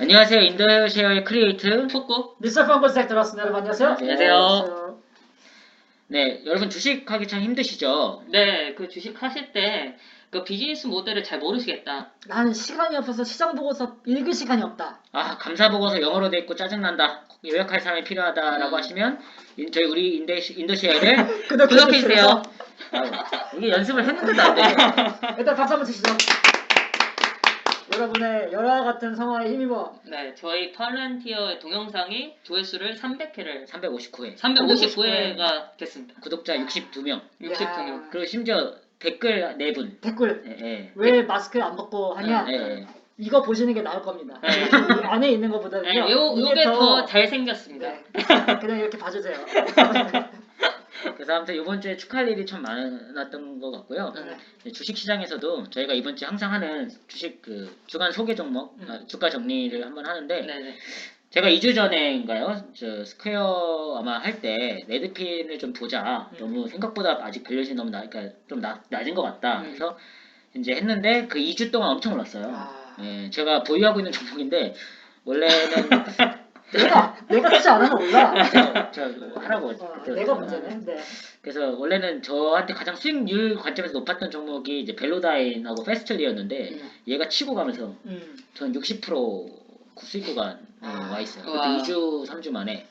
안녕하세요. 인도쉐어의 크리에이트 톡구 미스터 펑고스에 들어왔습니다. 여러분 안녕하세요. 안녕하세요. 네, 여러분 주식하기 참 힘드시죠? 네, 그 주식 하실 때 그 비즈니스 모델을 잘 모르시겠다. 나는 시간이 없어서 시장 보고서 읽을 시간이 없다. 아, 감사 보고서 영어로 돼 있고 짜증난다. 요약할 사람이 필요하다라고 하시면 우리 인도쉐어를 구독해주세요. 이게 연습을 했는데도 안 돼. 일단 박수 한번 치시죠. 여러분의 열화 같은 성화에 힘입어. 네, 저희 팔런티어 동영상이 조회수를 300회를 359회. 359회가 됐습니다. 구독자 62명. 62명. 그리고 심지어 댓글 4분. 댓글. 예. 왜 마스크 안 벗고 하냐? 예. 이거 보시는 게 나을 겁니다. 네. 이 안에 있는 것보다는요. 네, 요게 더 잘생겼습니다. 네. 그냥 이렇게 봐주세요. 그래서 아무튼 이번 주에 축하할 일이 참 많았던 것 같고요. 네. 주식 시장에서도 저희가 이번 주에 항상 하는 주식 그 주간 소개 종목, 주가 정리를 한번 하는데 네네. 제가 2주 전에인가요? 저 스퀘어 아마 할 때 레드핀을 좀 보자. 너무 생각보다 아직 밸류에이션이 너무 그러니까 좀 낮은 것 같다. 그래서 이제 했는데 그 2주 동안 엄청 올랐어요. 예, 제가 보유하고 있는 종목인데 원래는 내가 쓰지 않으면 몰라. 저 하라고. 내가 문제네. 네. 그래서 원래는 저한테 가장 수익률 관점에서 높았던 종목이 이제 벨로다인하고 페스틀리였는데 얘가 치고 가면서 저는 60% 수익 구간에 와 있어요. 그것도 2주, 3주 만에.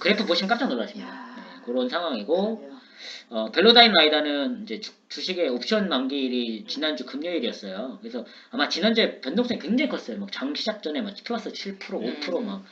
그래프 보시면 깜짝 놀라십니다. 네, 그런 상황이고 벨로다인 라이다는 이제 주식의 옵션 만기일이 지난주 금요일이었어요. 그래서 아마 지난주에 변동성이 굉장히 컸어요. 막 장 시작 전에 막 플러스 7%, 5% 막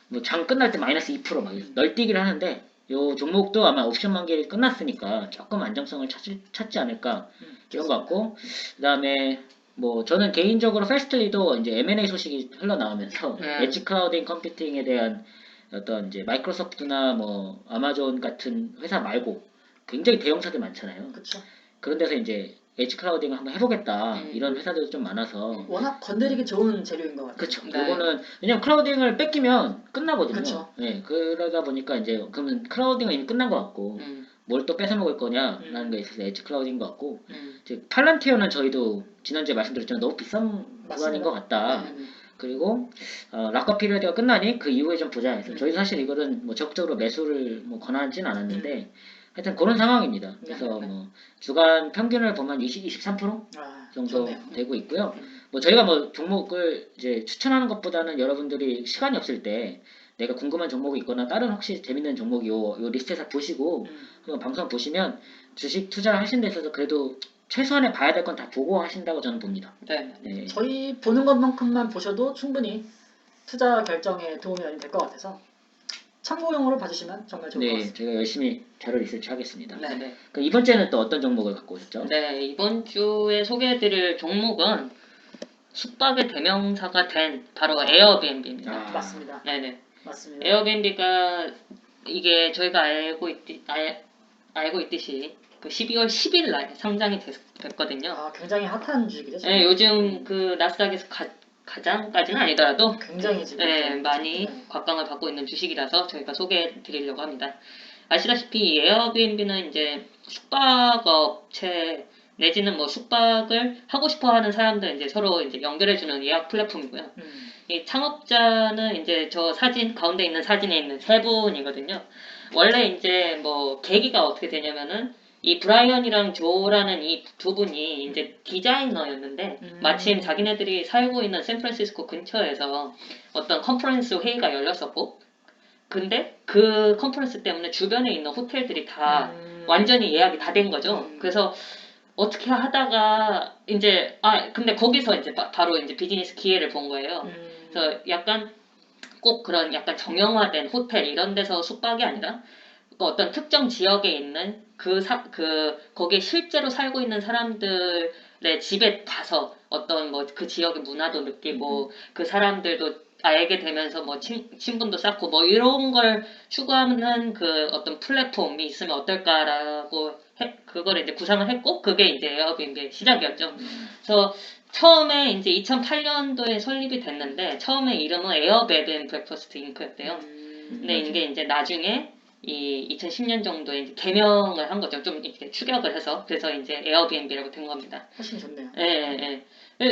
뭐 장 끝날 때 마이너스 2% 막 널뛰기를 하는데 요 종목도 아마 옵션 만기일이 끝났으니까 조금 안정성을 찾지 않을까 이런 것 같고 그다음에 뭐 저는 개인적으로 페스트리도 이제 M&A 소식이 흘러나오면서 엣지 클라우딩 컴퓨팅에 대한 어떤 이제 마이크로소프트나 뭐 아마존 같은 회사 말고 굉장히 대형사들 많잖아요. 그렇죠. 그런 데서 이제 엣지 클라우딩을 한번 해보겠다 이런 회사들도 좀 많아서 워낙 건드리기 좋은 재료인 것 같아요. 그렇죠. 그거는 왜냐면 클라우딩을 뺏기면 끝나거든요. 그쵸. 네, 그러다 보니까 이제 그러면 클라우딩은 이미 끝난 것 같고 뭘 또 뺏어 먹을 거냐라는 거에 있어서 엣지 클라우딩인 것 같고 이제 팔란티어는 저희도 지난주에 말씀드렸지만 너무 비싼 구간인 것 같다. 그리고 락커 피리어드가 끝나니 그 이후에 좀 보자 해서 저희도 사실 이거는 뭐 적극적으로 매수를 뭐 권하진 않았는데 하여튼 그런 상황입니다. 그래서 뭐 주간 평균을 보면 23% 정도 좋네요. 되고 있고요. 뭐 저희가 뭐 종목을 이제 추천하는 것보다는 여러분들이 시간이 없을 때 내가 궁금한 종목이 있거나 다른 혹시 재밌는 종목이 요 리스트에서 보시고 한번 방송 보시면 주식 투자를 하신 데 있어서 그래도 최소한의 봐야 될 건 다 보고 하신다고 저는 봅니다. 네. 저희 보는 것만큼만 보셔도 충분히 투자 결정에 도움이 많이 될 것 같아서 참고용으로 봐주시면 정말 좋을 것 네, 같습니다. 제가 열심히 자료 리서치 하겠습니다. 네. 그럼 이번 주에는 또 어떤 종목을 갖고 오셨죠? 네, 이번 주에 소개해드릴 종목은 숙박의 대명사가 된 바로 에어비앤비입니다. 맞습니다. 네네. 맞습니다. 에어비앤비가 이게 저희가 알고 있듯이 그 12월 10일 날 상장이 됐거든요. 굉장히 핫한 주식이죠. 네, 요즘 그 나스닥에서 가장까지는 아니더라도 굉장히 지금 많이 곽광을 받고 있는 주식이라서 저희가 소개해 드리려고 합니다. 아시다시피 에어비앤비는 이제 숙박업체 내지는 뭐 숙박을 하고 싶어 하는 사람들 이제 서로 이제 연결해주는 예약 플랫폼이고요. 이 창업자는 이제 저 사진 가운데 있는 사진에 있는 세 분이거든요. 원래 이제 뭐 계기가 어떻게 되냐면은 이 브라이언이랑 조라는 이 두 분이 이제 디자이너였는데 마침 자기네들이 살고 있는 샌프란시스코 근처에서 어떤 컨퍼런스 회의가 열렸었고 근데 그 컨퍼런스 때문에 주변에 있는 호텔들이 다 완전히 예약이 다 된 거죠. 그래서 어떻게 하다가 이제 근데 거기서 이제 바로 이제 비즈니스 기회를 본 거예요. 그래서 약간 꼭 그런 약간 정형화된 호텔 이런 데서 숙박이 아니라 어떤 특정 지역에 있는 거기에 실제로 살고 있는 사람들의 집에 가서 어떤 뭐 그 지역의 문화도 느끼고 그 사람들도 알게 되면서 뭐 친분도 쌓고 뭐 이런 걸 추구하는 그 어떤 플랫폼이 있으면 어떨까라고 그걸 이제 구상을 했고 그게 이제 에어비앤비의 시작이었죠. 그래서 처음에 이제 2008년도에 설립이 됐는데 처음에 이름은 에어베드 브렉퍼스트 잉크였대요. 근데 이게 이제 나중에 이 2010년 정도에 이제 개명을 한 거죠. 좀 이렇게 추격을 해서 그래서 이제 에어비앤비라고 된 겁니다. 훨씬 좋네요. 예.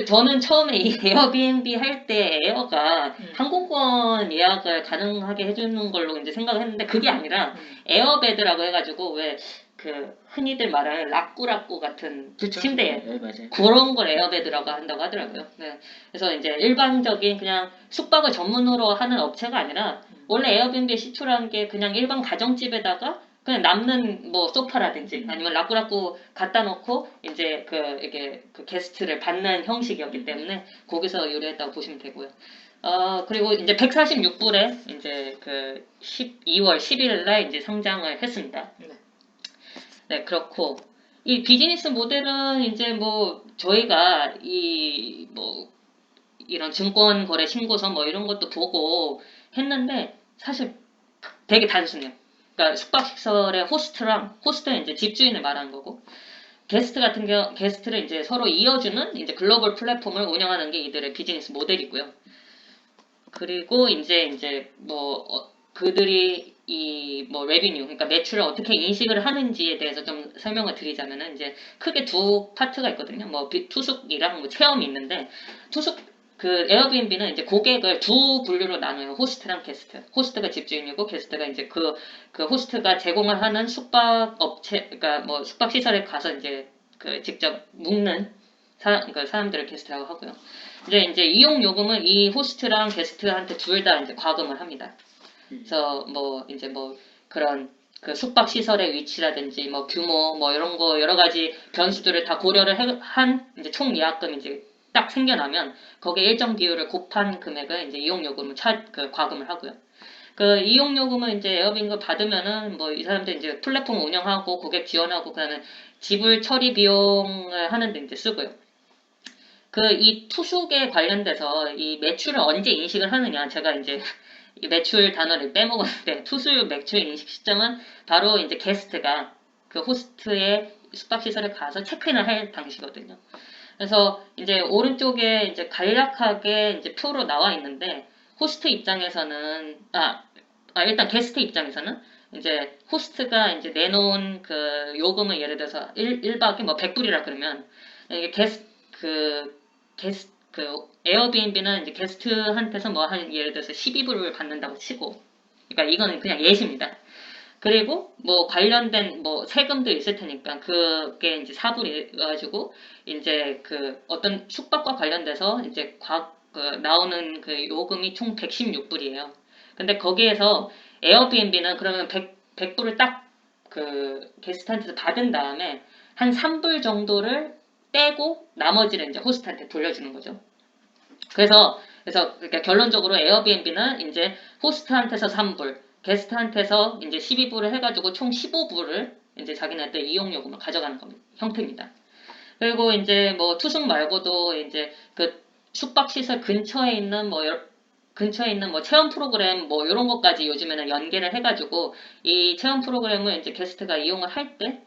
저는 처음에 이 에어비앤비 할 때 에어가 항공권 예약을 가능하게 해주는 걸로 이제 생각을 했는데 그게 아니라 에어베드라고 해가지고 왜 그 흔히들 말하는 라꾸라꾸 같은 그쵸? 침대 네, 맞아요. 그런 걸 에어베드라고 한다고 하더라고요. 네. 그래서 이제 일반적인 그냥 숙박을 전문으로 하는 업체가 아니라 원래 에어비앤비 시초라는 게 그냥 일반 가정집에다가 그냥 남는 뭐 소파라든지 아니면 라꾸라꾸 갖다 놓고 이제 이게 그 게스트를 받는 형식이었기 때문에 거기서 요리했다고 보시면 되고요. 그리고 이제 146불에 이제 그 12월 10일 날 이제 상장을 했습니다. 네, 그렇고 이 비즈니스 모델은 이제 뭐 저희가 이 뭐 이런 증권거래 신고서 뭐 이런 것도 보고 했는데 사실 되게 단순해요. 그러니까 숙박시설의 호스트는 이제 집주인을 말하는 거고 게스트 같은 경우 게스트를 이제 서로 이어주는 이제 글로벌 플랫폼을 운영하는 게 이들의 비즈니스 모델이고요. 그리고 이제 뭐 그들이 이 뭐 레비뉴 그러니까 매출을 어떻게 인식을 하는지에 대해서 좀 설명을 드리자면은 이제 크게 두 파트가 있거든요. 뭐 투숙이랑 뭐 체험이 있는데 투숙 그 에어비앤비는 이제 고객을 두 분류로 나눠요. 호스트랑 게스트. 호스트가 집주인이고 게스트가 이제 그 호스트가 제공을 하는 숙박 업체 그러니까 뭐 숙박 시설에 가서 이제 그 직접 묵는 그러니까 사람들을 게스트라고 하고요. 이제 이용 요금은 이 호스트랑 게스트한테 둘 다 이제 과금을 합니다. 그래서 뭐 이제 뭐 그런 그 숙박 시설의 위치라든지 뭐 규모 뭐 이런 거 여러 가지 변수들을 다 고려를 한 이제 총 예약금 이제 딱 생겨나면 거기에 일정 비율을 곱한 금액을 이제 이용 요금을 과금을 하고요. 그 이용 요금을 이제 에어비앤비 받으면은 뭐 이 사람들 이제 플랫폼 운영하고 고객 지원하고 그다음에 지불 처리 비용을 하는데 이제 쓰고요. 이 투숙에 관련돼서 이 매출을 언제 인식을 하느냐 제가 이제 이 매출 단어를 빼먹었는데 투숙 매출 인식 시점은 바로 이제 게스트가 그 호스트의 숙박시설에 가서 체크인을 할 당시거든요. 그래서 이제 오른쪽에 이제 간략하게 이제 표로 나와 있는데 호스트 입장에서는 일단 게스트 입장에서는 이제 호스트가 이제 내놓은 그 요금을 예를 들어서 1박에 뭐 100불이라 그러면 이게 에어비앤비는 이제 게스트한테서 뭐 한 예를 들어서 12불을 받는다고 치고 그러니까 이거는 그냥 예시입니다. 그리고 뭐 관련된 뭐 세금도 있을 테니까 그게 이제 4불이 가지고 이제 그 어떤 숙박과 관련돼서 이제 나오는 그 요금이 총 116불이에요. 근데 거기에서 에어비앤비는 그러면 100불을 딱 그 게스트한테서 받은 다음에 한 3불 정도를 떼고 나머지를 이제 호스트한테 돌려주는 거죠. 그래서 그러니까 결론적으로 에어비앤비는 이제 호스트한테서 3불, 게스트한테서 이제 12불을 해가지고 총 15불을 이제 자기네한테 이용요금을 가져가는 형태입니다. 그리고 이제 뭐 투숙 말고도 이제 그 숙박시설 근처에 있는 뭐 체험 프로그램 뭐 이런 것까지 요즘에는 연계를 해가지고 이 체험 프로그램을 이제 게스트가 이용을 할 때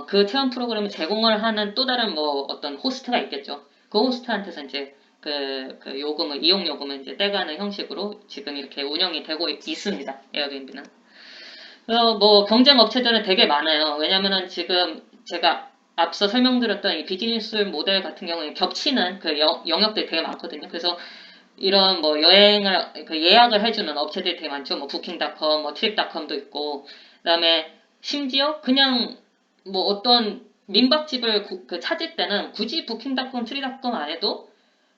그 체험 프로그램을 제공을 하는 또 다른 뭐 어떤 호스트가 있겠죠. 그 호스트한테서 이제 이용 요금을 이제 떼가는 형식으로 지금 이렇게 운영이 되고 있습니다. 에어비앤비는. 뭐 경쟁 업체들은 되게 많아요. 왜냐면은 지금 제가 앞서 설명드렸던 이 비즈니스 모델 같은 경우에 겹치는 그 영역들이 되게 많거든요. 그래서 이런 뭐 여행을 예약을 해주는 업체들이 되게 많죠. 뭐 부킹닷컴, 뭐 트립닷컴도 있고, 그다음에 심지어 그냥 뭐 어떤 민박집을 찾을 때는 굳이 부킹닷컴, 트립닷컴 안 해도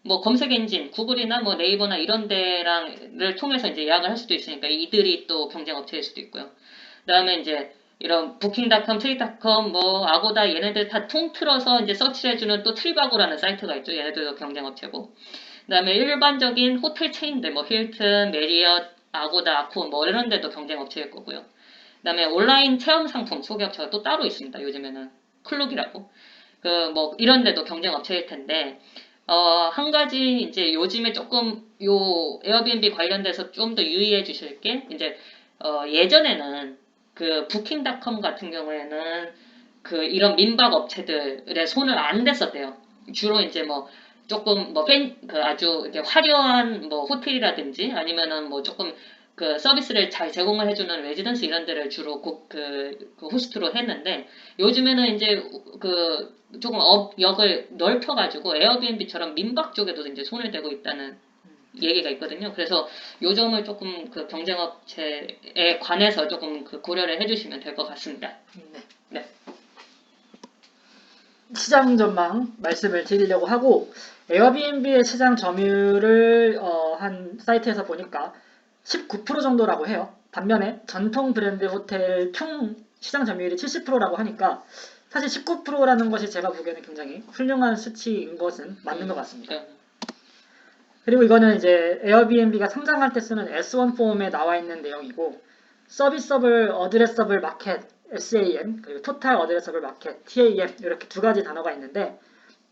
뭐 검색 엔진, 구글이나 뭐 네이버나 이런 데랑을 통해서 이제 예약을 할 수도 있으니까 이들이 또 경쟁 업체일 수도 있고요. 그다음에 이제 이런 부킹닷컴, 트립닷컴, 뭐 아고다 얘네들 다 통틀어서 이제 서치를 해주는 또 트립아고라는 사이트가 있죠. 얘네들도 경쟁 업체고. 그다음에 일반적인 호텔 체인들, 뭐 힐튼, 메리엇, 아고다, 아코 뭐 이런 데도 경쟁 업체일 거고요. 그다음에 온라인 체험 상품 소개업체가 또 따로 있습니다. 요즘에는 클룩이라고. 뭐 이런 데도 경쟁 업체일 텐데. 한 가지 이제 요즘에 조금 요 에어비앤비 관련돼서 좀 더 유의해 주실 게 이제 예전에는 그 부킹닷컴 같은 경우에는 이런 민박 업체들의 손을 안 댔었대요. 주로 이제 뭐 조금 뭐 아주 이제 화려한 뭐 호텔이라든지 아니면은 뭐 조금 그 서비스를 잘 제공을 해주는 레지던스 이런 데를 주로 그 호스트로 했는데 요즘에는 이제 그 조금 역을 넓혀가지고 에어비앤비처럼 민박 쪽에도 이제 손을 대고 있다는 얘기가 있거든요. 그래서 요 점을 조금 그 경쟁업체에 관해서 조금 그 고려를 해주시면 될 것 같습니다. 네. 시장 전망 말씀을 드리려고 하고 에어비앤비의 시장 점유율을 한 사이트에서 보니까 19% 정도라고 해요. 반면에 전통 브랜드 호텔 총 시장 점유율이 70%라고 하니까 사실 19%라는 것이 제가 보기에는 굉장히 훌륭한 수치인 것은 맞는 것 같습니다. 그리고 이거는 이제 에어비앤비가 상장할 때 쓰는 S1 폼에 나와 있는 내용이고 서비서블 어드레서블 마켓 SAM 그리고 토탈 어드레서블 마켓 TAM 이렇게 두 가지 단어가 있는데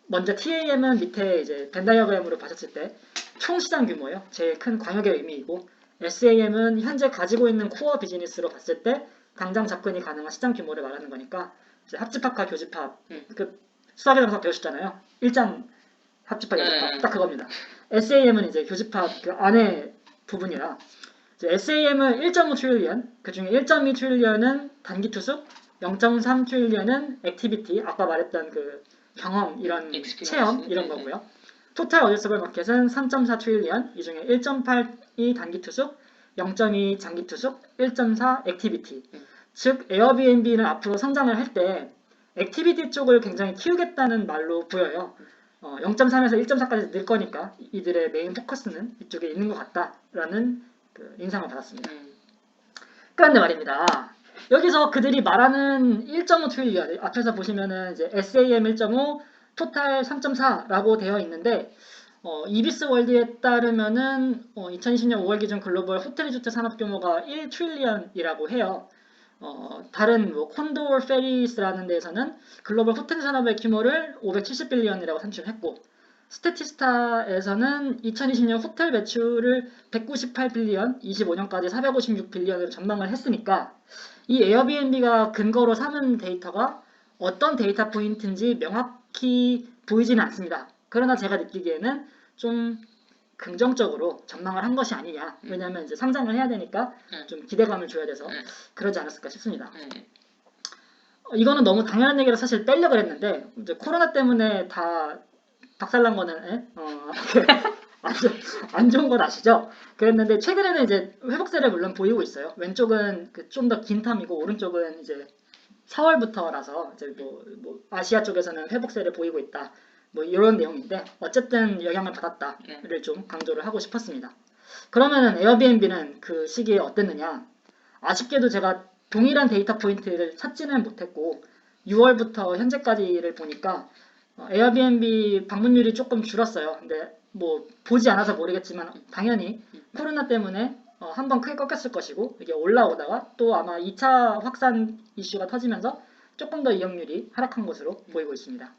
먼저 TAM은 밑에 이제 벤 다이어그램으로 봤었을 때 총 시장 규모예요. 제일 큰 광역의 의미이고 SAM은 현재 가지고 있는 코어 비즈니스로 봤을 때 당장 접근이 가능한 시장 규모를 말하는 거니까 이제 합집합과 교집합 그 수학의 정석 배우셨잖아요. 1장 합집합 교집합 딱 그겁니다. SAM은 이제 교집합 그 안에 부분이라 SAM은 1.5 트릴리언 그 중에 1.2 트릴리언은 단기 투숙 0.3 트릴리언은 액티비티 아까 말했던 그 경험 이런 체험 이런 거고요. 토탈 어드레서블 마켓은 3.4 트릴리언 이 중에 1.8이 단기 투숙 0.2 장기 투숙 1.4 액티비티 즉 에어비앤비는 앞으로 성장을 할 때 액티비티 쪽을 굉장히 키우겠다는 말로 보여요. 0.3에서 1.4까지 늘 거니까 이들의 메인 포커스는 이쪽에 있는 것 같다라는 그 인상을 받았습니다. 그런데 말입니다. 여기서 그들이 말하는 1.5 트릴리언 앞에서 보시면은 이제 SAM 1.5 토탈 3.4라고 되어 있는데 이비스 월드에 따르면은 2020년 5월 기준 글로벌 호텔 리조트 산업 규모가 1 트릴리언이라고 해요. 다른 뭐 콘도어 페리스라는 데에서는 글로벌 호텔 산업의 규모를 570빌리언이라고 산출했고 스태티스타에서는 2020년 호텔 매출을 198빌리언, 25년까지 456빌리언으로 전망을 했으니까 이 에어비앤비가 근거로 삼은 데이터가 어떤 데이터 포인트인지 명확히 보이지는 않습니다. 그러나 제가 느끼기에는 좀 긍정적으로 전망을 한 것이 아니냐. 왜냐하면 이제 상장을 해야 되니까 좀 기대감을 줘야 돼서 그러지 않았을까 싶습니다. 이거는 너무 당연한 얘기라 사실 빼려고 했는데 이제 코로나 때문에 다 박살난 거는 안 좋은 건 아시죠? 그랬는데 최근에는 이제 회복세를 물론 보이고 있어요. 왼쪽은 그 좀 더 긴 텀이고 오른쪽은 이제 4월부터라서 이제 뭐 아시아 쪽에서는 회복세를 보이고 있다. 뭐 이런 내용인데 어쨌든 영향을 받았다를 좀 강조를 하고 싶었습니다. 그러면은 에어비앤비는 그 시기에 어땠느냐? 아쉽게도 제가 동일한 데이터 포인트를 찾지는 못했고 6월부터 현재까지를 보니까 에어비앤비 방문율이 조금 줄었어요. 근데 뭐 보지 않아서 모르겠지만 당연히 코로나 때문에 한번 크게 꺾였을 것이고 이게 올라오다가 또 아마 2차 확산 이슈가 터지면서 조금 더 이용률이 하락한 것으로 보이고 있습니다.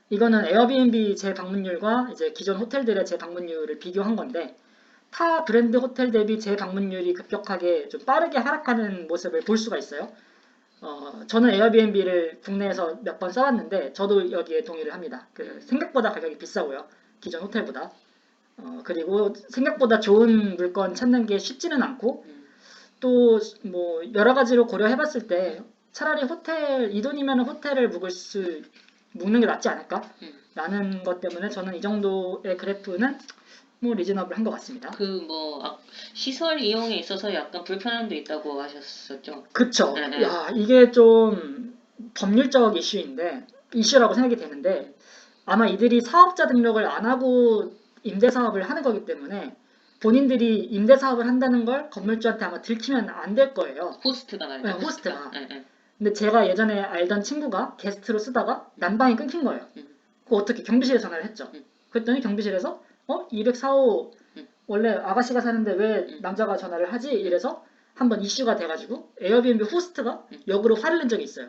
이거는 에어비앤비 재방문율과 이제 기존 호텔들의 재방문율을 비교한 건데 타 브랜드 호텔 대비 재방문율이 급격하게 좀 빠르게 하락하는 모습을 볼 수가 있어요. 저는 에어비앤비를 국내에서 몇 번 써봤는데 저도 여기에 동의를 합니다. 생각보다 가격이 비싸고요. 기존 호텔보다. 그리고 생각보다 좋은 물건 찾는 게 쉽지는 않고 또 뭐 여러 가지로 고려해봤을 때 차라리 호텔 이 돈이면 호텔을 묵는 게 낫지 않을까? 라는 것 때문에 저는 이 정도의 그래프는 뭐 리즈너블한 것 같습니다. 시설 이용에 있어서 약간 불편함도 있다고 하셨었죠? 그쵸. 야, 이게 좀 법률적 이슈라고 생각이 되는데 아마 이들이 사업자 등록을 안 하고 임대 사업을 하는 거기 때문에 본인들이 임대 사업을 한다는 걸 건물주한테 아마 들키면 안 될 거예요. 호스트가 말이죠. 네, 호스트가. 근데 제가 예전에 알던 친구가 게스트로 쓰다가 난방이 끊긴 거예요. 그거 어떻게 경비실에 전화를 했죠. 그랬더니 경비실에서 204호 원래 아가씨가 사는데 왜 남자가 전화를 하지? 이래서 한번 이슈가 돼가지고 에어비앤비 호스트가 역으로 화를 낸 적이 있어요.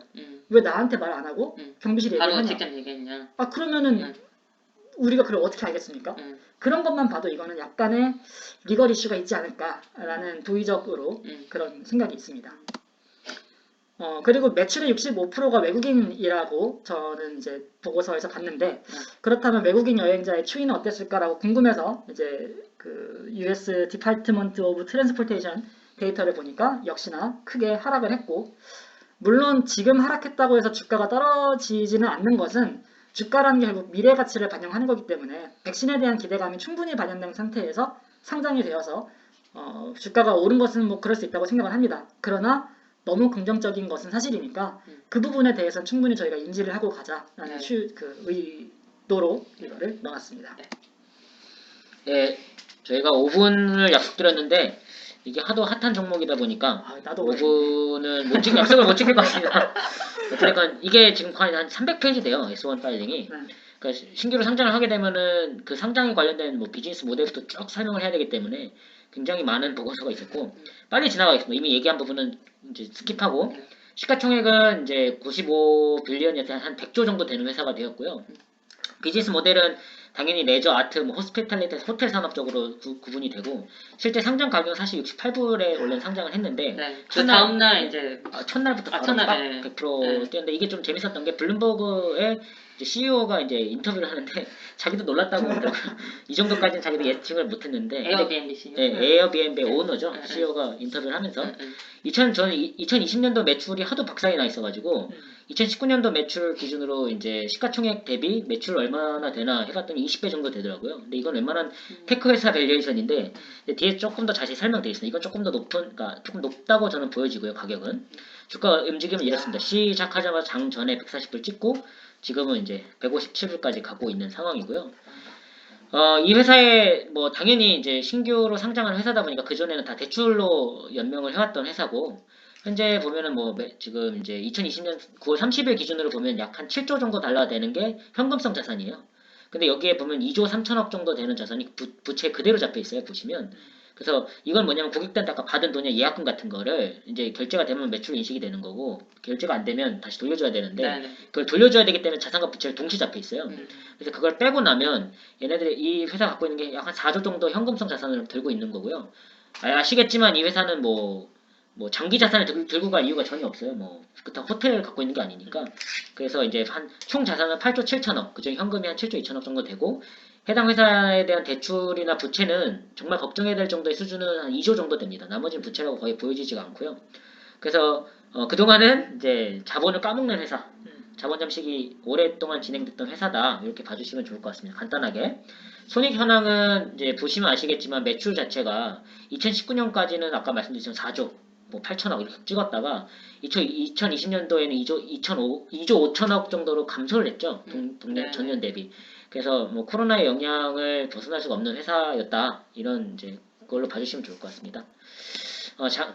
왜 나한테 말 안 하고 경비실에 바로 얘기하냐? 직접 얘기했냐? 그러면은 우리가 그걸 어떻게 알겠습니까? 그런 것만 봐도 이거는 약간의 리걸 이슈가 있지 않을까라는 도의적으로 그런 생각이 있습니다. 그리고 매출의 65%가 외국인이라고 저는 이제 보고서에서 봤는데 그렇다면 외국인 여행자의 추이는 어땠을까라고 궁금해서 이제 그 US Department of Transportation 데이터를 보니까 역시나 크게 하락을 했고, 물론 지금 하락했다고 해서 주가가 떨어지지는 않는 것은 주가라는 게 결국 미래 가치를 반영하는 거기 때문에 백신에 대한 기대감이 충분히 반영된 상태에서 상장이 되어서 주가가 오른 것은 뭐 그럴 수 있다고 생각을 합니다. 그러나 너무 긍정적인 것은 사실이니까 그 부분에 대해서는 충분히 저희가 인지를 하고 가자라는 의도로 이거를 넣었습니다. 네, 저희가 5분을 약속드렸는데 이게 하도 핫한 종목이다 보니까 나도 5분은 약속을 못 지킬 것 같습니다. 그러니까 이게 지금 거의 한 300페이지 돼요. S1 파일링이. 그러니까 신규로 상장을 하게 되면은 그 상장에 관련된 뭐 비즈니스 모델부터 쭉 설명을 해야 되기 때문에 굉장히 많은 보고서가 있었고 빨리 지나가겠습니다. 이미 얘기한 부분은 이제 스킵하고 시가총액은 이제 95빌리언이어서 한 100조 정도 되는 회사가 되었고요. 비즈니스 모델은 당연히 레저, 아트, 뭐 호스피탈리티, 호텔 산업 쪽으로 구분이 되고 실제 상장 가격은 사실 68불에 원래 상장을 했는데 그 다음날 이제 첫날부터 바로 딱 100% 뛰었는데 이게 좀 재밌었던 게 블룸버그의 CEO가 이제 인터뷰를 하는데 자기도 놀랐다고 그러더라고요. 이 정도까지는 자기도 예측을 못했는데 에어비앤비 CEO. 에어비앤비 오너죠. CEO가 인터뷰를 하면서 저는 2020년도 매출이 하도 박살이 나 있어가지고 2019년도 매출 기준으로 이제 시가총액 대비 매출 얼마나 되나 해봤더니 20배 정도 되더라고요. 근데 이건 웬만한 테크 회사 밸류에이션인데 뒤에 조금 더 자세히 설명되어 있습니다. 이건 조금 더 그러니까 조금 높다고 저는 보여지고요. 가격은 주가 움직임은 이렇습니다. 시작하자마자 장 전에 140불 찍고 지금은 이제 157불까지 가고 있는 상황이고요. 이 회사에 뭐 당연히 이제 신규로 상장한 회사다 보니까 그 전에는 다 대출로 연명을 해왔던 회사고 현재 보면은 뭐 지금 이제 2020년 9월 30일 기준으로 보면 약 한 7조 정도 달러가 되는 게 현금성 자산이에요. 근데 여기에 보면 2조 3천억 정도 되는 자산이 부채 그대로 잡혀 있어요. 보시면. 그래서 이건 뭐냐면 고객들한테 아까 받은 돈의 예약금 같은 거를 이제 결제가 되면 매출 인식이 되는 거고 결제가 안 되면 다시 돌려줘야 되는데 그걸 돌려줘야 되기 때문에 자산과 부채를 동시에 잡혀 있어요. 그래서 그걸 빼고 나면 얘네들이 이 회사가 갖고 있는 게 약 한 4조 정도 현금성 자산을 들고 있는 거고요. 아시겠지만 이 회사는 뭐 장기 자산을 들고 갈 이유가 전혀 없어요. 뭐 그렇다고 호텔을 갖고 있는 게 아니니까. 그래서 이제 한 총 자산은 8조 7천억, 그중 현금이 한 7조 2천억 정도 되고 해당 회사에 대한 대출이나 부채는 정말 걱정해야 될 정도의 수준은 한 2조 정도 됩니다. 나머지는 부채라고 거의 보여지지가 않고요. 그래서 그동안은 이제 자본을 까먹는 회사, 자본 잠식이 오랫동안 진행됐던 회사다. 이렇게 봐주시면 좋을 것 같습니다. 간단하게. 손익 현황은 이제 보시면 아시겠지만 매출 자체가 2019년까지는 아까 말씀드린 4조 뭐 8천억 이렇게 찍었다가 2020년도에는 2조 5천억 정도로 감소를 했죠. 전년 대비. 그래서 뭐 코로나의 영향을 벗어날 수가 없는 회사였다. 이런 이제 걸로 봐주시면 좋을 것 같습니다.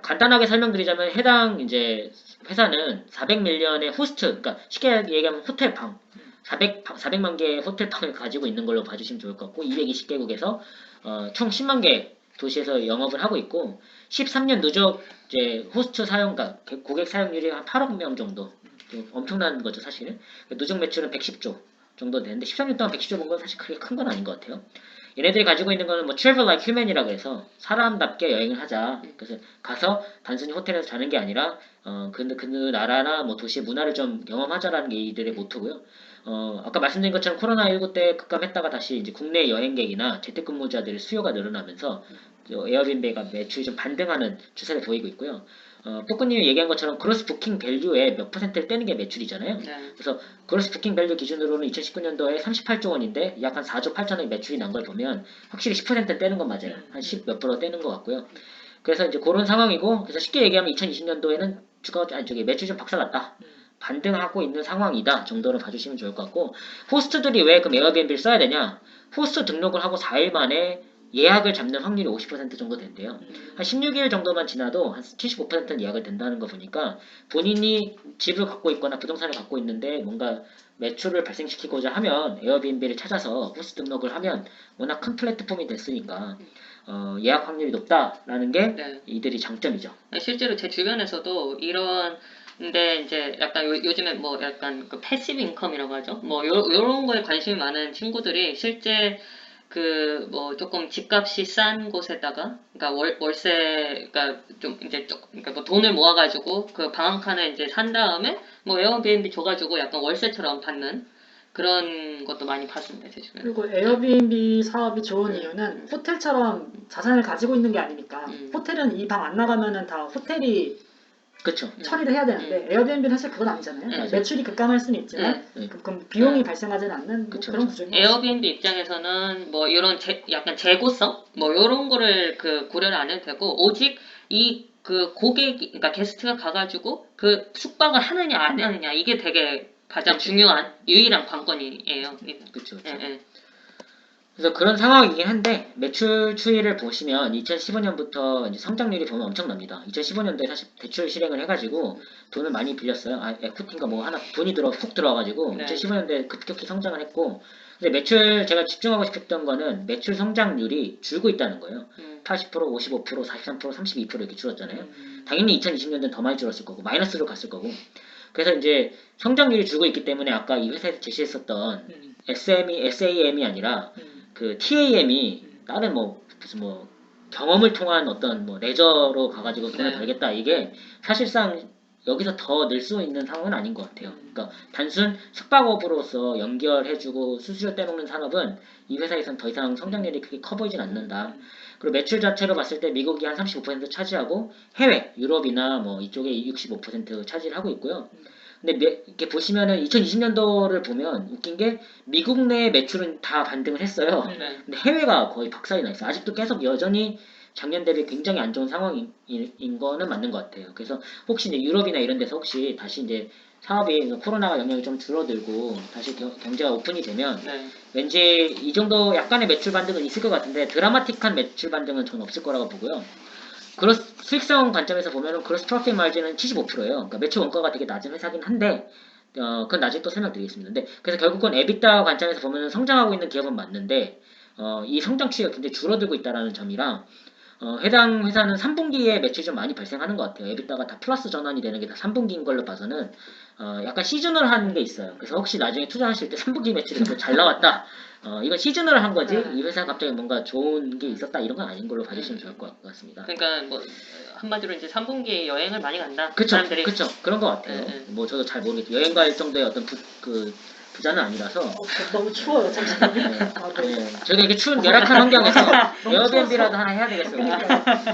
간단하게 설명드리자면 해당 이제 회사는 400밀리언의 호스트, 그러니까 쉽게 얘기하면 호텔방, 400만 개의 호텔방을 가지고 있는 걸로 봐주시면 좋을 것 같고 220개국에서 총 10만 개 도시에서 영업을 하고 있고 13년 누적 이제 호스트 사용가 고객 사용률이 한 8억 명 정도 엄청난 거죠 사실. 누적 매출은 110조 정도 되는데 13년 동안 110조 본 건 사실 그렇게 큰 건 아닌 것 같아요. 얘네들이 가지고 있는 거는 뭐 travel like human이라고 해서 사람답게 여행을 하자. 그래서 가서 단순히 호텔에서 자는 게 아니라 그 나라나 뭐 도시의 문화를 좀 경험하자라는 게 이들의 모토고요. 아까 말씀드린 것처럼 코로나19 때 급감했다가 다시 이제 국내 여행객이나 재택근무자들의 수요가 늘어나면서 에어비앤비가 매출이 좀 반등하는 추세를 보이고 있고요. 뿌꾸님이 얘기한 것처럼 그로스 부킹 밸류의 몇 %를 떼는 게 매출이잖아요. 그래서 그로스 부킹 밸류 기준으로는 2019년도에 38조 원인데 약 한 4조 8천억 매출이 난 걸 보면 확실히 10% 떼는 건 맞아요. 한 10 몇 프로 떼는 것 같고요. 그래서 이제 그런 상황이고 그래서 쉽게 얘기하면 2020년도에는 매출이 좀 박살났다. 반등하고 있는 상황이다 정도로 봐주시면 좋을 것 같고 호스트들이 왜 그럼 에어비앤비를 써야 되냐? 호스트 등록을 하고 4일 만에 예약을 잡는 확률이 50% 정도 된대요. 한 16일 정도만 지나도 한 75%는 예약을 된다는 거 보니까 본인이 집을 갖고 있거나 부동산을 갖고 있는데 뭔가 매출을 발생시키고자 하면 에어비앤비를 찾아서 호스트 등록을 하면 워낙 큰 플랫폼이 됐으니까 예약 확률이 높다라는 게 이들이 장점이죠. 실제로 제 주변에서도 이런 근데 이제 약간 요즘에 뭐 약간 그 패시브 인컴이라고 하죠. 뭐 요런 거에 관심이 많은 친구들이 실제 그 뭐 조금 집값이 싼 곳에다가 그러니까 월세 그러니까 좀 이제 그러니까 뭐 돈을 모아가지고 그 방 한 칸을 이제 산 다음에 뭐 에어비앤비 줘가지고 약간 월세처럼 받는 그런 것도 많이 봤습니다. 제 주변에. 그리고 에어비앤비 사업이 좋은 이유는 호텔처럼 자산을 가지고 있는 게 아니니까 호텔은 이 방 안 나가면은 다 호텔이 그렇죠. 처리를 해야 되는데 에어비앤비는 사실 그건 아니잖아요. 맞아요. 매출이 급감할 수는 있지만 그럼 비용이 발생하지는 않는 뭐 그쵸, 그런 그쵸. 구조인 에어비앤비 입장에서는 뭐 이런 약간 재고성 뭐 이런 거를 그 고려를 안 해도 되고 오직 이 그 고객이 그러니까 게스트가 가가지고 그 숙박을 하느냐 안 하느냐 이게 되게 가장 중요한 유일한 관건이에요. 그렇죠. 예, 예. 그래서 그런 상황이긴 한데 매출 추이를 보시면 2015년부터 이제 성장률이 보면 엄청납니다. 2015년도에 사실 대출 실행을 해가지고 돈을 많이 빌렸어요. 에쿠티인가 뭐 하나 돈이 훅 들어와가지고 네. 2015년도에 급격히 성장을 했고, 근데 매출 제가 집중하고 싶었던 거는 매출 성장률이 줄고 있다는 거예요. 80%, 55%, 43%, 32% 이렇게 줄었잖아요. 당연히 2020년도는 더 많이 줄었을 거고 마이너스로 갔을 거고. 그래서 이제 성장률이 줄고 있기 때문에 아까 이 회사에서 제시했었던 SAM이 아니라 그 TAM이 다른 무슨 경험을 통한 어떤 레저로 가가지고 돈을 네. 벌겠다, 이게 사실상 여기서 더 늘 수 있는 상황은 아닌 것 같아요. 그러니까 단순 숙박업으로서 연결해주고 수수료 떼먹는 산업은 이 회사에선 더 이상 성장률이 크게 커 보이진 않는다. 그리고 매출 자체로 봤을 때 미국이 한 35% 차지하고 해외, 유럽이나 이쪽에 65% 차지를 하고 있고요. 근데 이렇게 보시면은 2020년도를 보면 웃긴 게 미국 내 매출은 다 반등을 했어요. 네. 근데 해외가 거의 박살이 나 있어요. 아직도 계속 여전히 작년 대비 굉장히 안 좋은 상황인 거는 맞는 것 같아요. 그래서 혹시 이제 유럽이나 이런 데서 혹시 다시 이제 사업이 코로나가 영향이 좀 줄어들고 다시 경제가 오픈이 되면 네. 왠지 이 정도 약간의 매출 반등은 있을 것 같은데 드라마틱한 매출 반등은 저는 없을 거라고 보고요. 수익성 관점에서 보면은 그로스 프로핏 마진은 75%예요. 그러니까 매출 원가가 되게 낮은 회사긴 한데 그건 나중에 또 설명드리겠습니다. 근데 그래서 결국은 에비타 관점에서 보면은 성장하고 있는 기업은 맞는데 이 성장 추이가 굉장히 줄어들고 있다라는 점이랑 해당 회사는 3분기에 매출이 좀 많이 발생하는 것 같아요. 에비타가 다 플러스 전환이 되는 게 다 3분기인 걸로 봐서는 약간 시즈널한 게 있어요. 그래서 혹시 나중에 투자하실 때 3분기 매출이 더 잘 나왔다, 이건 시즈널한 거지 이 회사가 갑자기 뭔가 좋은 게 있었다 이런 건 아닌 걸로 봐주시면 좋을 것 같습니다. 그러니까 한마디로 이제 3분기에 여행을 많이 간다. 그쵸, 사람들이. 그쵸, 그런 것 같아요. 저도 잘 모르겠어요. 여행 갈 정도의 어떤 부자는 아니라서. 너무 추워요, 잠시만요. 저희가 이렇게 추운 열악한 환경에서 에어비앤비라도 하나 해야 되겠어요.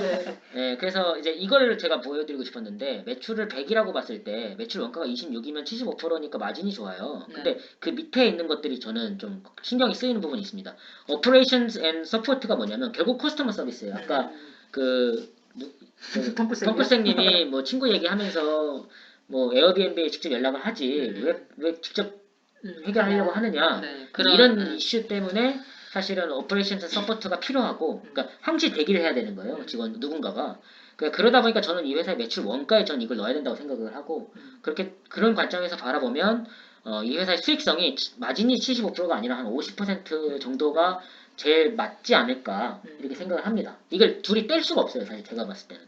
네. 네, 그래서 이제 이걸 제가 보여드리고 싶었는데 매출을 100이라고 봤을 때 매출 원가가 26이면 75%니까 마진이 좋아요. 근데 그 밑에 있는 것들이 저는 좀 신경이 쓰이는 부분이 있습니다. Operations and Support가 뭐냐면 결국 커스터머 서비스예요. 아까 펑크생님이 친구 얘기하면서 에어비앤비에 직접 연락을 하지 왜 직접 해결하려고 하느냐, 이런 이슈 때문에 사실은 오퍼레이션스 서포트가 필요하고, 그러니까 항시 대기를 해야 되는 거예요, 직원 누군가가. 그러다 보니까 저는 이 회사의 매출 원가에 전 이걸 넣어야 된다고 생각을 하고, 그런 관점에서 바라보면 이 회사의 수익성이 마진이 75%가 아니라 한 50% 정도가 제일 맞지 않을까 이렇게 생각을 합니다. 이걸 둘이 뗄 수가 없어요, 사실 제가 봤을 때는.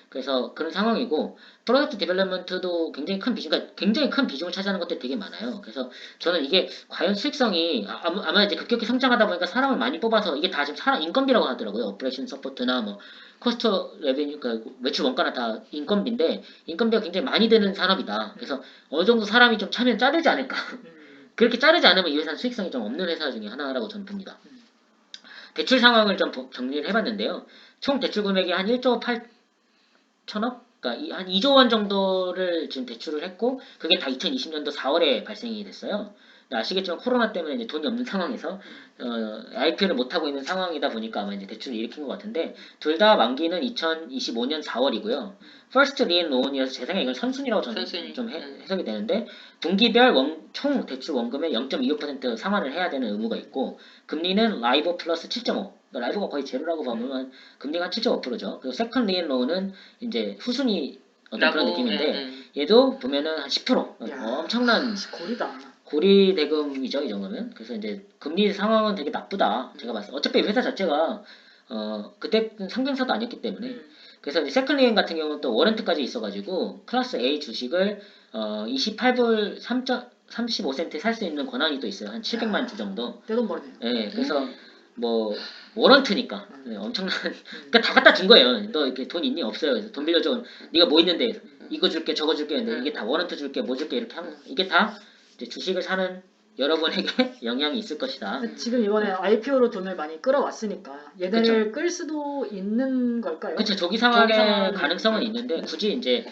그래서 그런 상황이고, 프로덕트 디벨롭먼트도 굉장히 큰 비중을 차지하는 것들이 되게 많아요. 그래서 저는 이게 과연 수익성이 아마 이제 급격히 성장하다 보니까 사람을 많이 뽑아서 이게 다 지금 인건비라고 하더라고요. 오퍼레이션 서포트나 코스트 레베뉴, 매출 원가나 다 인건비인데 인건비가 굉장히 많이 드는 산업이다. 그래서 어느 정도 사람이 좀 차면 자르지 않을까. 그렇게 자르지 않으면 이 회사는 수익성이 좀 없는 회사 중에 하나라고 저는 봅니다. 대출 상황을 좀 정리를 해봤는데요. 총 대출 금액이 한 1조 8천억? 그러니까 한 2조 원 정도를 지금 대출을 했고, 그게 다 2020년도 4월에 발생이 됐어요. 아시겠지만 코로나 때문에 이제 돈이 없는 상황에서 IPO를 못 하고 있는 상황이다 보니까 아마 이제 대출을 일으킨 것 같은데, 둘 다 만기는 2025년 4월이고요. First Lien Loan이어서 제 생각에 이건 선순위라고 저는 좀 해석이 되는데, 분기별 총 대출 원금의 0.25% 상환을 해야 되는 의무가 있고, 금리는 라이보 플러스 7.5. 라이브가 거의 제로라고 보면 금리가 한 7.5%죠. 그리고 세컨드 리엔 로우는 이제 후순위 그런 느낌인데 얘도 보면은 한 10%. 엄청난 고리 대금이죠, 이 정도면. 그래서 이제 금리 상황은 되게 나쁘다, 제가 봤어요. 어차피 회사 자체가 그때 상장사도 아니었기 때문에. 그래서 이제 세컨드 리엔 같은 경우는 또 워런트까지 있어가지고 클래스 A 주식을 28불 35센트에 살 수 있는 권한이 또 있어요. 한 700만 주 정도. 떼돈 버네. 네, 그래서 워런트니까 엄청난. 그러니까 다 갖다 준 거예요. 너 이렇게 돈 있니? 없어요. 그래서 돈 빌려줘. 네가 뭐 있는데 이거 줄게 저거 줄게. 근데 이게 다 워런트 줄게 뭐 줄게 이렇게 하면 이게 다 이제 주식을 사는 여러분에게 영향이 있을 것이다. 지금 이번에 IPO로 돈을 많이 끌어왔으니까 얘네를 끌 수도 있는 걸까요? 그렇죠. 조기 상황의 가능성은 있는데 굳이 이제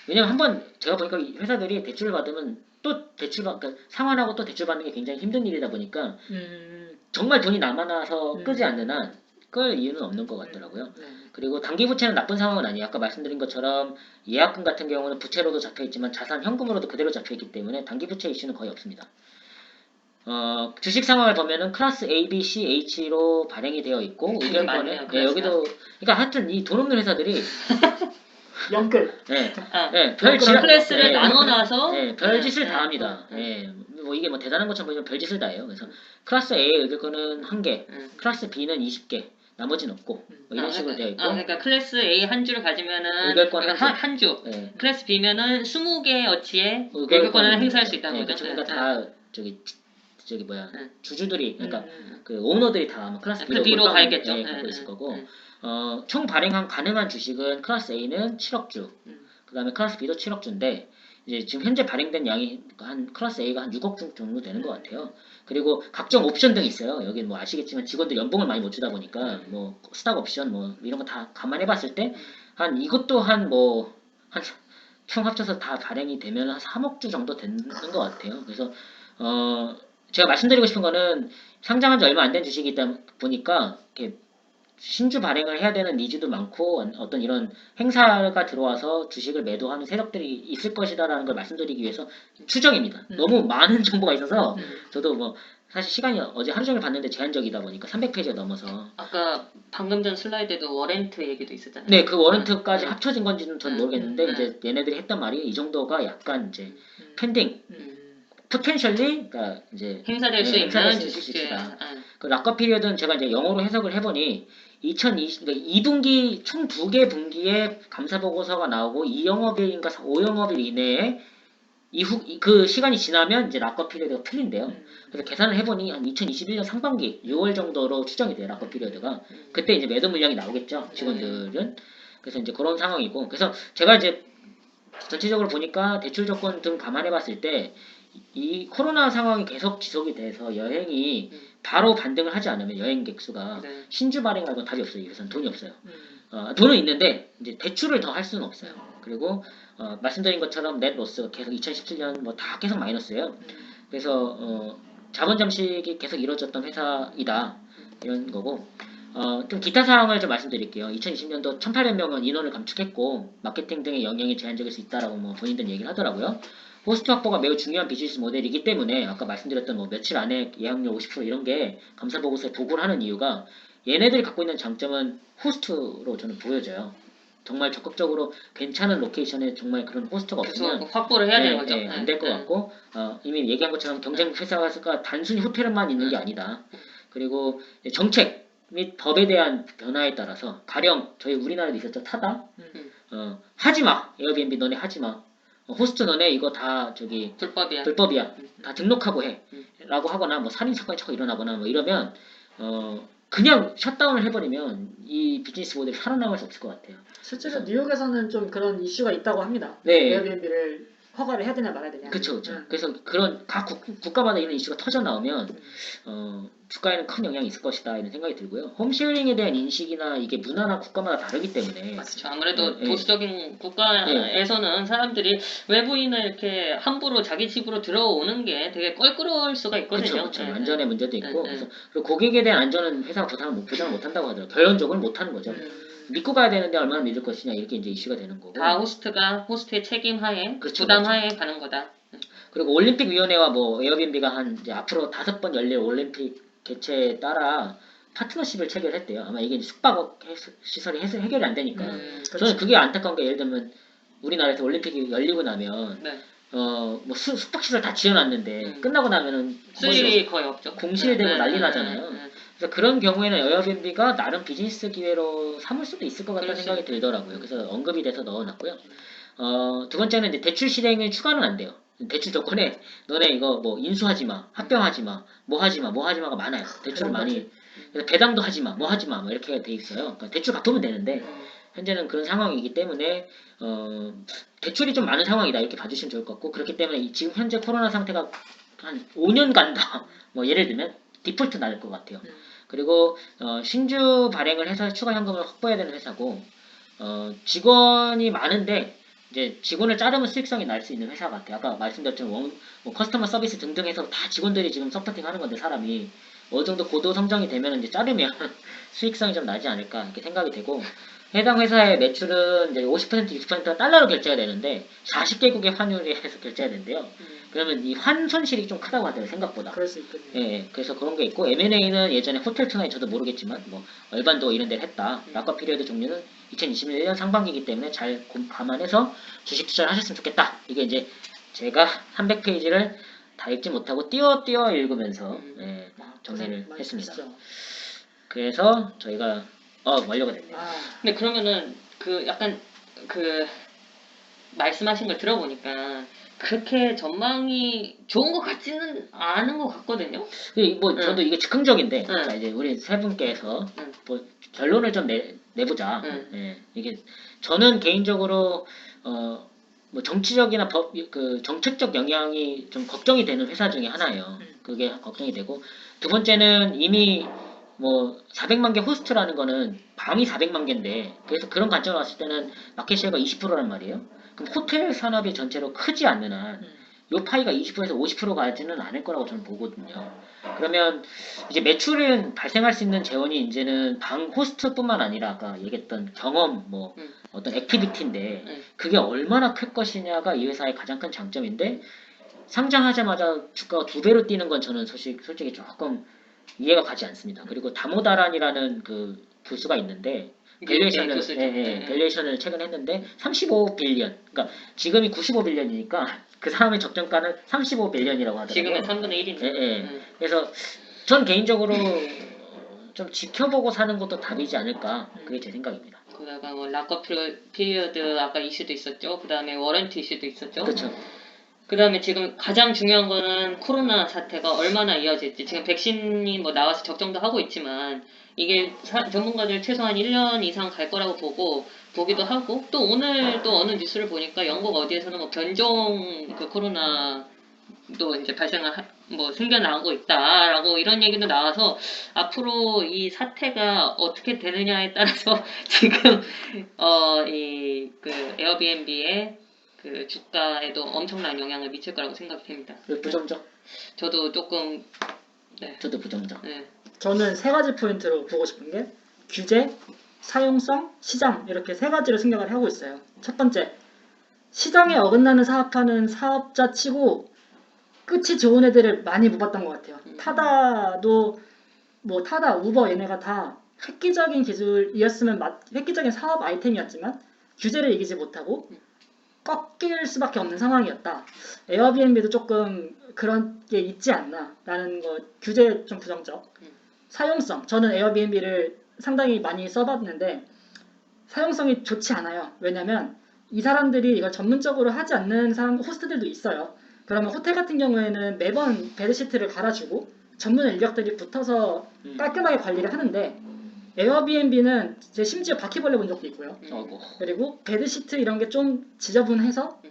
왜냐면 한번 제가 보니까 이 회사들이 대출을 받으면 또 그러니까 상환하고 또 대출 받는 게 굉장히 힘든 일이다 보니까 정말 돈이 남아나서 끄지 않는 한 끌 이유는 없는 것 같더라고요. 그리고 단기 부채는 나쁜 상황은 아니에요. 아까 말씀드린 것처럼 예약금 같은 경우는 부채로도 잡혀있지만 자산 현금으로도 그대로 잡혀있기 때문에 단기 부채 이슈는 거의 없습니다. 주식 상황을 보면은 클래스 A, B, C, H로 발행이 되어 있고 의결권은 여기도 그러니까 하여튼 이 돈 없는 회사들이 영끌 별짓 클래스를 나눠놔서 별짓을 다 합니다. 뭐 이게 뭐 대단한 것처럼 보이지만 별짓을 다 해요. 그래서 클래스 A 의결권은 1개, 클래스 B는 20개, 나머지는 없고 뭐 이런 식으로 되어 있고. 그러니까 클래스 A 한 주를 가지면은 의결권 한 주. 클래스 B면은 20개 어치의 의결권을 행사할 수 있다는 거죠. 그러니까 다 저기 주주들이 그러니까 그 오너들이 다 클래스 B로 가겠죠. 갖고 있을 거고. 총 발행 가능한 주식은 클래스 A는 7억 주, 그 다음에 클래스 B도 7억 주인데 이제 지금 현재 발행된 양이 한 클래스 A가 한 6억 주 정도 되는 것 같아요. 그리고 각종 옵션 등이 있어요. 여기 뭐 아시겠지만 직원들 연봉을 많이 못 주다 보니까 뭐 스탁 옵션 뭐 이런 거 다 감안해봤을 때 한 이것도 한 총 합쳐서 다 발행이 되면 한 3억 주 정도 되는 것 같아요. 그래서 제가 말씀드리고 싶은 거는 상장한 지 얼마 안 된 주식이다 보니까 이렇게 신주 발행을 해야 되는 니즈도 많고 어떤 이런 행사가 들어와서 주식을 매도하는 세력들이 있을 것이다라는 걸 말씀드리기 위해서 추정입니다. 너무 많은 정보가 있어서 저도 뭐 사실 시간이 어제 하루 종일 봤는데 제한적이다 보니까 300페이지가 넘어서 아까 방금 전 슬라이드에도 워렌트 얘기도 있었잖아요. 네, 그 워렌트까지 합쳐진 건지는 전 모르겠는데 이제 얘네들이 했던 말이 이 정도가 약간 이제 펜딩 포텐셜리 그러니까 이제 행사될 수 있는 주식이다. 그 락커 피리어드는 제가 이제 영어로 해석을 해보니 2020 그러니까 2분기 총 2개 분기에 감사 보고서가 나오고 2영업일인가 5영업일 이내에 이후 그 시간이 지나면 이제 락커 피리어드가 풀린대요. 그래서 계산을 해보니 한 2021년 상반기 6월 정도로 추정이 돼요. 락커 피리어드가 그때 이제 매도 물량이 나오겠죠. 직원들은 그래서 이제 그런 상황이고 그래서 제가 이제 전체적으로 보니까 대출 조건 등 감안해봤을 때 이 코로나 상황이 계속 지속이 돼서 여행이 바로 반등을 하지 않으면 여행객 수가 신주 발행하고 답이 없어요. 그래서 돈이 없어요. 돈은 있는데 이제 대출을 더 할 수는 없어요. 그리고 말씀드린 것처럼 넷 로스가 계속 2017년 뭐 다 계속 마이너스예요. 그래서 자본 잠식이 계속 이루어졌던 회사이다 이런 거고 좀 기타 사항을 좀 말씀드릴게요. 2020년도 1,800명은 인원을 감축했고 마케팅 등의 영향이 제한적일 수 있다라고 뭐 본인들 얘기를 하더라고요. 호스트 확보가 매우 중요한 비즈니스 모델이기 때문에 아까 말씀드렸던 뭐 며칠 안에 예약률 50% 이런 게 감사 보고서에 보고를 하는 이유가 얘네들이 갖고 있는 장점은 호스트로 저는 보여져요. 정말 적극적으로 괜찮은 로케이션에 정말 그런 호스트가 없으면 확보를 해야 되는 거죠. 안 될 것 같고 이미 얘기한 것처럼 경쟁 회사가 단순히 호텔만 있는 게 아니다. 그리고 정책 및 법에 대한 변화에 따라서 가령 저희 우리나라도 있었죠. 타다 하지마 에어비앤비 너네 하지마 호스트 너네 이거 다 저기 불법이야. 다 등록하고 해. 라고 하거나 뭐 살인 사건이 자꾸 일어나거나 뭐 이러면 그냥 샷다운을 해버리면 이 비즈니스 모델이 살아남을 수 없을 것 같아요. 실제로 뉴욕에서는 좀 그런 이슈가 있다고 합니다. 네. 에어비앤비를 허가를 해야 되냐 말아야 되냐. 그렇죠. 그래서 그런 각 국가마다 이런 이슈가 터져 나오면 주가에는 큰 영향이 있을 것이다 이런 생각이 들고요. 홈쉐어링에 대한 인식이나 이게 문화나 국가마다 다르기 때문에 맞죠. 아무래도 보수적인 국가에서는 사람들이 외부인을 이렇게 함부로 자기 집으로 들어오는 게 되게 껄끄러울 수가 있거든요. 그렇죠. 안전의 문제도 있고 그래서 그리고 고객에 대한 안전은 회사가 보장을 못한다고 하더라고요. 결론적으로 못하는 거죠. 믿고 가야 되는데 얼마나 믿을 것이냐 이렇게 이제 이슈가 되는 거고. 다 호스트의 책임하에 부담하에 가는 거다. 그리고 올림픽위원회와 뭐 에어비앤비가 한 이제 앞으로 5번 열릴 올림픽 개최에 따라 파트너십을 체결했대요. 아마 이게 숙박 시설이 해결이 안 되니까. 저는 그게 안타까운 게 예를 들면 우리나라에서 올림픽이 열리고 나면 뭐 숙박시설 다 지어놨는데 끝나고 나면은 쓸 일이 거의 없죠. 공실되고 난리 나잖아요. 그래서 그런 경우에는 에어비앤비가 나름 비즈니스 기회로 삼을 수도 있을 것 같다는 생각이 들더라고요. 그래서 언급이 돼서 넣어놨고요. 두 번째는 이제 대출 실행이 추가는 안 돼요. 대출 조건에 너네 이거 뭐 인수하지 마, 합병하지 마, 뭐 하지 마가 많아요. 대출을 많이 그래서 배당도 하지 마, 뭐 하지 마, 뭐 이렇게 돼 있어요. 그러니까 대출 갚으면 되는데 현재는 그런 상황이기 때문에 대출이 좀 많은 상황이다 이렇게 봐주시면 좋을 것 같고 그렇기 때문에 지금 현재 코로나 상태가 한 5년 간다. 뭐 예를 들면 디폴트 날 것 같아요. 그리고 신주 발행을 해서 추가 현금을 확보해야 되는 회사고 직원이 많은데 이제 직원을 자르면 수익성이 날 수 있는 회사 같아요. 아까 말씀드렸지만 뭐 커스터머 서비스 등등 해서 다 직원들이 지금 서포팅 하는 건데 사람이 어느 정도 고도 성장이 되면 이제 자르면 수익성이 좀 나지 않을까 이렇게 생각이 되고 해당 회사의 매출은 이제 50% 60%가 달러로 결제가 되는데 40개국의 환율에 해서 결제가 된대요. 그러면 이 환 손실이 좀 크다고 하더라고요. 생각보다. 그럴 수 있군요. 예, 그래서 그런 게 있고 M&A는 예전에 호텔 투나잇 저도 모르겠지만 뭐 얼반도 이런 데를 했다. 락커 피리어드 종류는 2021년 상반기이기 때문에 잘 감안해서 주식 투자를 하셨으면 좋겠다. 이게 이제 제가 300페이지를 다 읽지 못하고 띄어 읽으면서 예, 정리를 했습니다. 그래서 저희가 완료가 됐네요. 근데 그러면은 그 약간 그 말씀하신 걸 들어보니까 그렇게 전망이 좋은 것 같지는 않은 것 같거든요. 뭐 저도 이게 즉흥적인데 자, 이제 우리 세 분께서 뭐 결론을 좀 내보자. 예, 이게 저는 개인적으로 뭐 정치적이나 그 정책적 영향이 좀 걱정이 되는 회사 중에 하나예요. 그게 걱정이 되고 두 번째는 이미 뭐 400만 개 호스트라는 거는 방이 400만 개인데 그래서 그런 관점으로 봤을 때는 마켓시어가 20%란 말이에요. 그럼 호텔 산업이 전체로 크지 않는 한 요 파이가 20%에서 50% 가지는 않을 거라고 저는 보거든요. 그러면 이제 매출은 발생할 수 있는 재원이 이제는 방 호스트뿐만 아니라 아까 얘기했던 경험 뭐 어떤 액티비티인데 그게 얼마나 클 것이냐가 이 회사의 가장 큰 장점인데 상장하자마자 주가가 2배로 뛰는 건 저는 솔직히 조금 이해가 가지 않습니다. 그리고 다모다란이라는 그 교수가 있는데 밸류에이션을 최근 했는데 35빌리언. 그러니까 지금이 95빌리언이니까 그 사람의 적정가는 35빌리언이라고 하더라고요. 지금의 3분의 1이니까. 그래서 전 개인적으로 좀 지켜보고 사는 것도 답이지 않을까. 그게 제 생각입니다. 그다가 뭐 락업 피리어드 아까 이슈도 있었죠. 그다음에 워런티 이슈도 있었죠. 그렇죠. 그 다음에 지금 가장 중요한 거는 코로나 사태가 얼마나 이어질지. 지금 백신이 뭐 나와서 적정도 하고 있지만 이게 전문가들 최소한 1년 이상 갈 거라고 보기도 하고 또 오늘 또 어느 뉴스를 보니까 영국 어디에서는 뭐 변종 그 코로나도 이제 뭐 생겨나고 있다라고 이런 얘기도 나와서 앞으로 이 사태가 어떻게 되느냐에 따라서 지금 이 그 에어비앤비의 그 주가에도 엄청난 영향을 미칠 거라고 생각이 됩니다. 부정적? 저도 조금 저도 부정적. 네. 저는 세 가지 포인트로 보고 싶은 게 규제, 사용성, 시장 이렇게 세 가지로 생각을 하고 있어요. 첫 번째, 시장에 어긋나는 사업하는 사업자 치고 끝이 좋은 애들을 많이 못 봤던 것 같아요. 타다도 뭐 타다, 우버 얘네가 다 획기적인 기술이었으면 획기적인 사업 아이템이었지만 규제를 이기지 못하고 꺾일 수밖에 없는 상황이었다. 에어비앤비도 조금 그런 게 있지 않나 라는 거. 규제 좀 부정적. 사용성, 저는 에어비앤비를 상당히 많이 써봤는데 사용성이 좋지 않아요. 왜냐면 이 사람들이 이걸 전문적으로 하지 않는 호스트들도 있어요. 그러면 호텔 같은 경우에는 매번 베드시트를 갈아주고 전문 인력들이 붙어서 깔끔하게 관리를 하는데 에어비앤비는 심지어 바퀴벌레 본 적도 있고요. 그리고 베드시트 이런 게 좀 지저분해서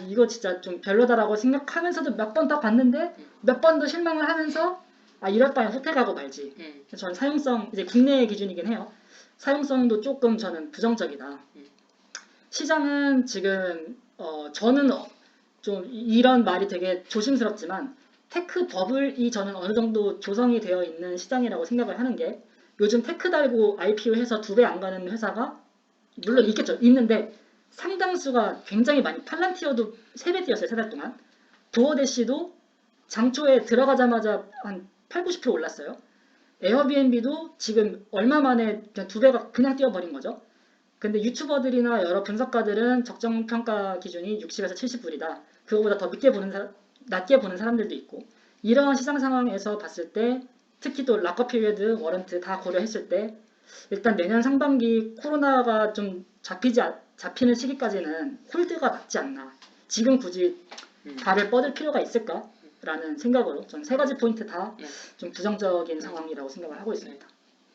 이거 진짜 좀 별로다라고 생각하면서도 몇 번 더 봤는데 몇 번 더 실망을 하면서 이럴 바에 호텔 가고 말지. 저는 사용성, 이제 국내의 기준이긴 해요. 사용성도 조금 저는 부정적이다. 시장은 지금 저는 좀 이런 말이 되게 조심스럽지만 테크 버블이 저는 어느 정도 조성이 되어 있는 시장이라고 생각을 하는 게 요즘 테크 달고 IPO 해서 2배 안 가는 회사가 물론 있겠죠. 있는데 상당수가 굉장히 많이 팔란티어도 3배 뛰었어요. 3달 동안. 도어대시도 장초에 들어가자마자 한 8, 90% 올랐어요. 에어비앤비도 지금 얼마 만에 그냥 2배가 그냥 뛰어버린 거죠. 근데 유튜버들이나 여러 분석가들은 적정 평가 기준이 60에서 70불이다. 그거보다 더 낮게 보는 사람들도 있고 이러한 시장 상황에서 봤을 때 특히 또 락커 피리어드, 워런트 다 고려했을 때 일단 내년 상반기 코로나가 좀 잡히는 시기까지는 홀드가 맞지 않나. 지금 굳이 발을 뻗을 필요가 있을까? 라는 생각으로 저는 세 가지 포인트 다 좀 부정적인 상황이라고 생각을 하고 있습니다.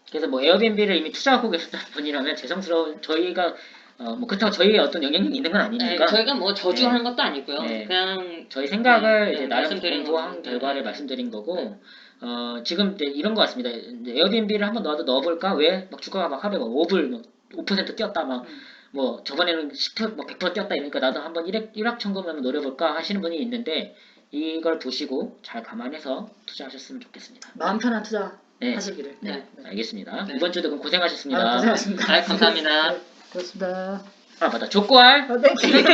그래서 뭐 에어비앤비를 이미 투자하고 계셨던 분이라면 죄송스러운 저희가 뭐 그렇다고 저희의 어떤 영향력이 있는 건 아니니까. 네, 저희가 뭐 저주하는 것도 아니고요. 네. 그냥 저희 생각을 이제 나름 말씀드린 공부한 거는, 결과를 말씀드린 거고, 지금 이제 이런 거 같습니다. 이제 에어비앤비를 한번 넣어볼까? 왜? 막 주가가 막 하루에 막 5불, 막 5% 뛰었다, 막, 뭐, 저번에는 10%, 막 100% 뛰었다 이러니까 나도 한번 1억 천금을 한번 노려볼까 하시는 분이 있는데, 이걸 보시고 잘 감안해서 투자하셨으면 좋겠습니다. 마음 편한 투자 네. 하시기를. 네. 알겠습니다. 네. 이번 주도 그럼 고생하셨습니다. 고생하셨습니다. 감사합니다. 네, 고맙습니다. 아, 맞다. 족구알. 땡큐.